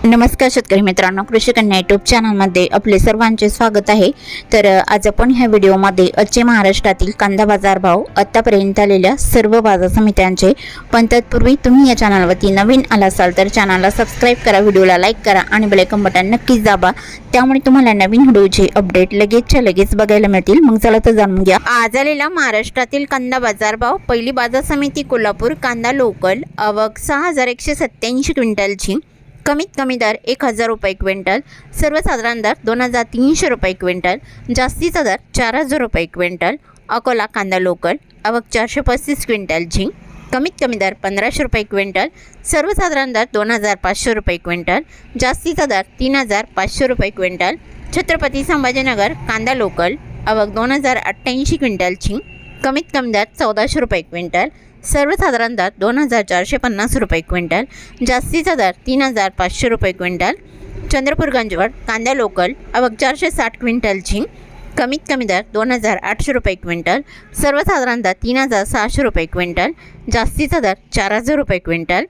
नमस्कार शेतकरी मित्रांनो, कृषी कन्या यूट्यूब चॅनलमध्ये आपले सर्वांचे स्वागत आहे। तर आज आपण ह्या व्हिडिओमध्ये आजचे महाराष्ट्रातील कांदा बाजार भाव, आतापर्यंत आलेल्या सर्व बाजार समित्यांचे, पण तत्पूर्वी तुम्ही या चॅनलवरती नवीन आला असाल तर चॅनलला सबस्क्राइब करा, व्हिडिओला लाईक करा आणि बेल आयकॉन बटन नक्कीच दाबा, त्यामुळे तुम्हाला नवीन व्हिडिओचे अपडेट लगेच बघायला मिळतील। मग चला तर जाणून घ्या आज आलेला महाराष्ट्रातील कांदा बाजार भाव। पहिली बाजार समिती कोल्हापूर, कांदा लोकल आवक 6187 क्विंटलची, कमीत कमी दर 1000 रुपये क्विंटल, सर्वसाधारण दर 2300 रुपये क्विंटल, जास्तीचा दर 4000 रुपये क्विंटल। अकोला कांदा लोकल आवक 435 क्विंटलची, कमीत कमी दर 1500 रुपये क्विंटल, सर्वसाधारण दर 2500 रुपये क्विंटल, जास्तीचा दर 3500 रुपये क्विंटल। छत्रपती संभाजीनगर कांदा लोकल आवक 2088 क्विंटलची, कमीत कमी दर 1400 रुपये क्विंटल, सर्वसाधारण दर 2450 रुपये क्विंटल, जास्तीचा दर 3500 रुपये क्विंटल। चंद्रपूर गंजवड कांदा लोकल आवक 460 क्विंटलची, कमीत कमी दर 2800 रुपये क्विंटल, सर्वसाधारण दर 3600 रुपये क्विंटल, जास्तीचा दर 4000 रुपये क्विंटल।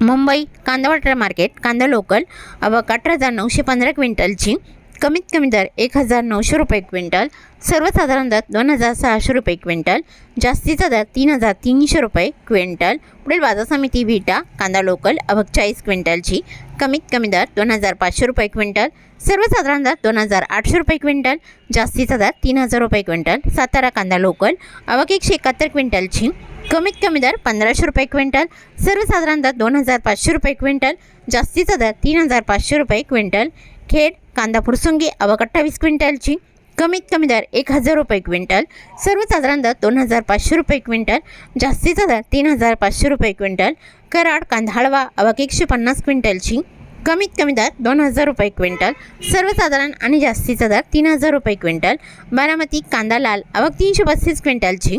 मुंबई कांदा वाटर मार्केट कांदा लोकल आवक 18915 क्विंटलची, कमीत कमी दर 1900 रुपये क्विंटल, सर्वसाधारण दर 2600 रुपये क्विंटल, जास्तीचा दर 3300 रुपये क्विंटल। पुढील बाजार समिती विटा कांदा लोकल आवक 40 क्विंटलची, कमीत कमी दर 2500 रुपये क्विंटल, सर्वसाधारण दर 2800 रुपये क्विंटल, जास्तीचा दर 3000 रुपये क्विंटल। सातारा कांदा लोकल आवक 171 क्विंटलची, कमीत कमी दर 1500 रुपये क्विंटल, सर्वसाधारण दर 2500 रुपये क्विंटल, जास्तीचा दर 3500 रुपये क्विंटल। खेड कांदा फुरसुंगी आवक 28 क्विंटलची, कमीत कमी दर 1000 रुपये क्विंटल, सर्वसाधारण दर 2500 रुपये क्विंटल, जास्तीचा दर 3500 रुपये क्विंटल। कराड कांदा हळवा आवक 150 क्विंटलची, कमीत कमी दर 2000 रुपये क्विंटल, सर्वसाधारण आणि जास्तीचा दर 3000 रुपये क्विंटल। बारामती कांदा लाल आवक 335 क्विंटलची,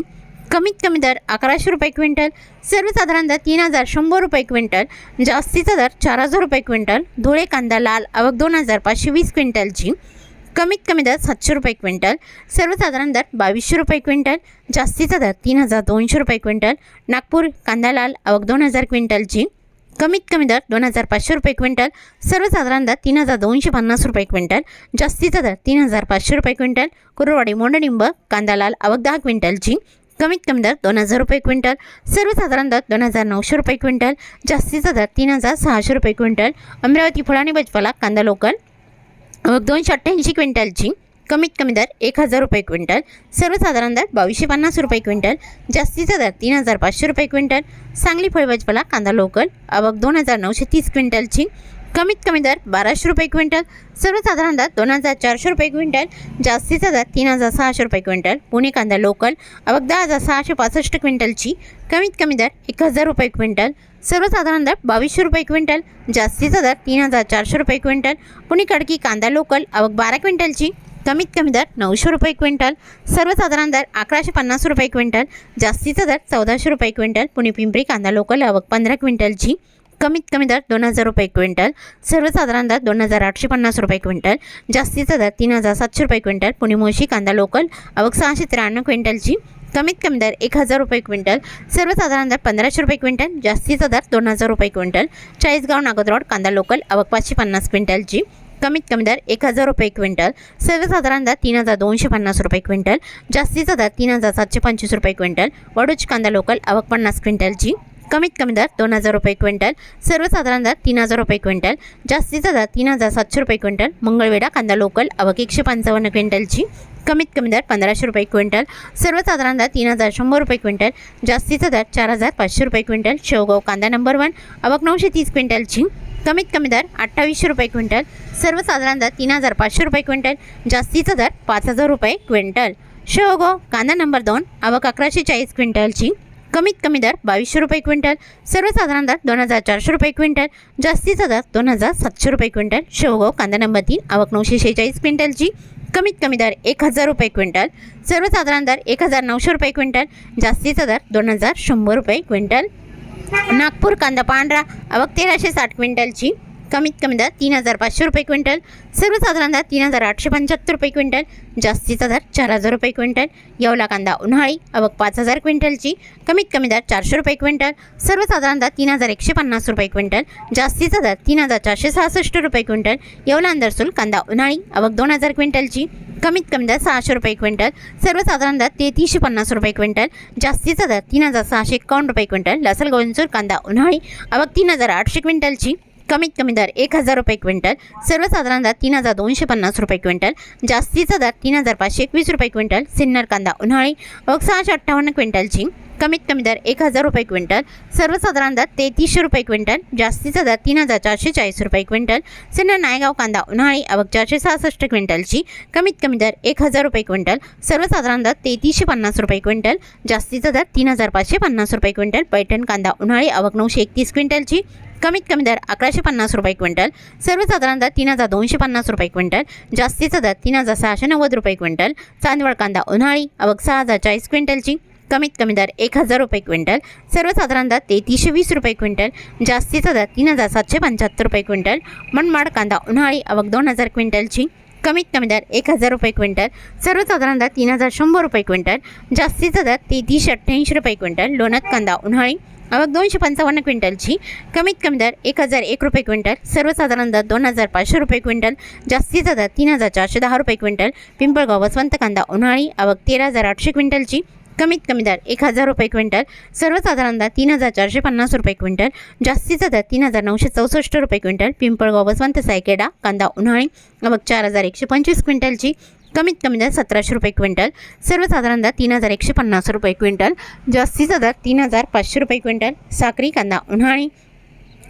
कमीत कमी दर 1100 रुपये क्विंटल, सर्वसाधारण दर 3100 रुपये क्विंटल, जास्तीचा दर 4000 रुपये क्विंटल। धुळे कांदा लाल आवक 2520 क्विंटलची, कमीत कमी दर 700 रुपये क्विंटल, सर्वसाधारण दर 2200 रुपये क्विंटल, जास्तीचा दर 3200 रुपये क्विंटल। नागपूर कांदा लाल आवक 2000 क्विंटलची, कमीत कमी दर 2500 रुपये क्विंटल, सर्वसाधारण दर 3250 रुपये क्विंटल, जास्तीचा दर 3500 रुपये क्विंटल। कुरुवाडी मोंडलिंब कांदा लाल आवक 10 क्विंटलची, कमीत कमी दर 2000 रुपये क्विंटल, सर्वसाधारण दर 2900 रुपये क्विंटल, जास्तीचा दर 3600 रुपये क्विंटल। अमरावती फुलाणी भाजीपाला कांदा लोकल आवक 288 क्विंटलची, कमीत कमी दर 1000 रुपये क्विंटल, सर्वसाधारण दर 2250 रुपये क्विंटल, जास्तीचा दर 3500 रुपये क्विंटल। सांगली फळ भाजीपाला कांदा लोकल आवक 2930 क्विंटलची, कमीत कमी दर 1200 रुपये क्विंटल, सर्वसाधारण दर 2400 रुपये क्विंटल, जास्तीचा दर 3600 रुपये क्विंटल। पुणे कांदा लोकल आवक 10665 क्विंटलची, कमीत कमी दर 1000 रुपये क्विंटल, सर्वसाधारण दर 2200 रुपये क्विंटल, जास्तीचा दर 3400 रुपये क्विंटल। पुणे खडकी कांदा लोकल आवक 12 क्विंटलची, कमीत कमी दर 900 रुपये क्विंटल, सर्वसाधारण दर 1150 रुपये क्विंटल, जास्तीचा दर 1400 रुपये क्विंटल। पुणे पिंपरी कांदा लोकल आवक 15 क्विंटलची, कमीत कमी दर 2000 रुपये क्विंटल, सर्वसाधारण दर 2850 रुपये क्विंटल, जास्तीचा दर 3700 रुपये क्विंटल। पुणे मुळशी कांदा लोकल आवक 693 क्विंटलची, कमीत कमी दर 1000 रुपये क्विंटल, सर्वसाधारण दर 1500 रुपये क्विंटल, जास्तीचा दर 2000 रुपये क्विंटल। चाळीसगाव नागोद कांदा लोकल आवक 550 क्विंटलची, कमीत कमी दर 1000 रुपये क्विंटल, सर्वसाधारण दर 3250 रुपये क्विंटल, जास्तीचा दर 3725 रुपये क्विंटल। वडूज कांदा लोकल आवक 50 क्विंटलची, कमीत कमी दर 2000 रुपये क्विंटल, सर्वसाधारण दर 3000 रुपये क्विंटल, जास्तीचा दर 3700 रुपये क्विंटल। मंगळवेढा कांदा लोकल आवक 155 क्विंटलची, कमीत कमी दर 1500 रुपये क्विंटल, सर्वसाधारण दर 3100 रुपये क्विंटल, जास्तीचा दर 4500 रुपये क्विंटल। शेवगाव कांदा नंबर 1 आवक 930 क्विंटलची, कमीत कमी दर 2800 रुपये क्विंटल, सर्वसाधारण दर 3500 रुपये क्विंटल, जास्तीचा दर 5000 रुपये क्विंटल। शेवगाव कांदा नंबर 2 आवक 1140 क्विंटलची, कमीत कमी दर 2200 रुपये क्विंटल, सर्वसाधारण दर 2400 रुपये क्विंटल, जास्तीचा दर 2700 रुपये क्विंटल। शेवगाव कांदा नंबर 3 आवक 946 क्विंटलची, कमीत कमी दर 1000 रुपये क्विंटल, सर्वसाधारण दर 1900 रुपये क्विंटल, जास्तीचा दर 2100 रुपये क्विंटल। नागपूर कांदा पांढरा आवक 1360 क्विंटलची, कमीत कमी दर 3,500 रुपये क्विंटल, सर्वसाधारण दर 3,875 रुपये क्विंटल, जास्तीचा दर 4,000 रुपये क्विंटल। येवला कांदा उन्हाळी आवक 5,000 क्विंटलची, कमीत कमी दर 400 रुपये क्विंटल, सर्वसाधारण दर 3,150 रुपये क्विंटल, जास्तीचा दर 3,466 रुपये क्विंटल। येवला अंदरसूल कांदा उन्हाळी आवक 2,000 क्विंटलची, कमीत कमी दर 600 रुपये क्विंटल, सर्वसाधारण दर 3,350 रुपये क्विंटल, जास्तीचा दर 3,651 रुपये क्विंटल। लसल गोविंदसूर कांदा उन्हाळी आवक 3,800 क्विंटलची, कमीत कमी दर 1,000 रुपये क्विंटल, सर्वसाधारण दर 3,250 रुपये क्विंटल, जास्तीचा दर 3,521 रुपये क्विंटल। सिन्नर कांदा उन्हाळी आवक 658 क्विंटलची, कमीत कमी दर 1,000 रुपये क्विंटल, सर्वसाधारण दर 3,300 रुपये क्विंटल, जास्तीचा दर 3,440 रुपये क्विंटल। सिन्नर नायगाव कांदा उन्हाळी आवक 466 क्विंटलची, कमीत कमी दर 1,000 रुपये क्विंटल, सर्वसाधारण दर 3,350 रुपये क्विंटल, जास्तीचा दर 3,550 रुपये क्विंटल। पैठण कांदा उन्हाळी आवक 931 क्विंटलची, कमीत कमी दर 1,150 रुपये क्विंटल, सर्वसाधारण दर 3,250 रुपये क्विंटल, जास्तीचा दर 3,690 रुपये क्विंटल। चांदवड कांदा उन्हाळी आवक 6,040 क्विंटलची, कमीत कमी दर 1,000 रुपये क्विंटल, सर्वसाधारण दर 3,320 रुपये क्विंटल, जास्तीचा दर 3,775 रुपये क्विंटल। मनमाड कांदा उन्हाळी आवक 2,000 क्विंटलची, कमीत कमी दर 1,000 रुपये क्विंटल, सर्वसाधारण दर 3,100 रुपये क्विंटल, जास्तीचा दर 3,388 रुपये क्विंटल। लोणंद कांदा उन्हाळी आवक 255 क्विंटलची, कमीत कमी दर 1,001 रुपये क्विंटल, सर्वसाधारण दर 2,500 रुपये क्विंटल, जास्तीचा दर 3,410 रुपये क्विंटल। पिंपळगाव वसंत कांदा उन्हाळी आवक 13,800 क्विंटलची, कमीत कमी दर 1,000 रुपये क्विंटल, सर्वसाधारण दर 3,450 रुपये क्विंटल, जास्तीचा दर 3,964 रुपये क्विंटल। पिंपळगाव वसंत सायकेडा कांदा उन्हाळी आवक 4,125 क्विंटलची, कमीत कमी दर 1,700 रुपये क्विंटल, सर्वसाधारण दर 3,150 रुपये क्विंटल, जास्तीचा दर 3,500 रुपये क्विंटल। साक्री कांदा उन्हाळी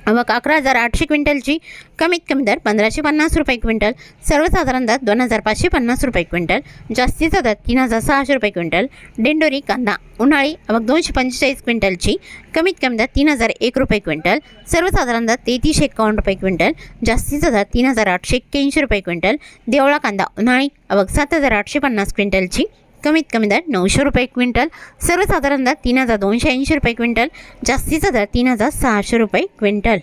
आवक 11,800 क्विंटलची, कमीत कमी दर 1,550 रुपये क्विंटल, सर्वसाधारण दर 2,550 रुपये क्विंटल, जास्तीचा दर 3,600 रुपये क्विंटल। दिंडोरी कांदा उन्हाळी आवक 245 क्विंटलची, कमीत कमी दर 3,001 रुपये क्विंटल, सर्वसाधारण दर 3,351 रुपये क्विंटल, जास्तीचा दर 3,881 रुपये क्विंटल। देवळा कांदा उन्हाळी आवक 7,850 क्विंटलची, कमीत कमी दर 900 रुपये क्विंटल, सर्वसाधारण दर 3,280 रुपये क्विंटल, जास्तीचा दर 3,600 रुपये क्विंटल।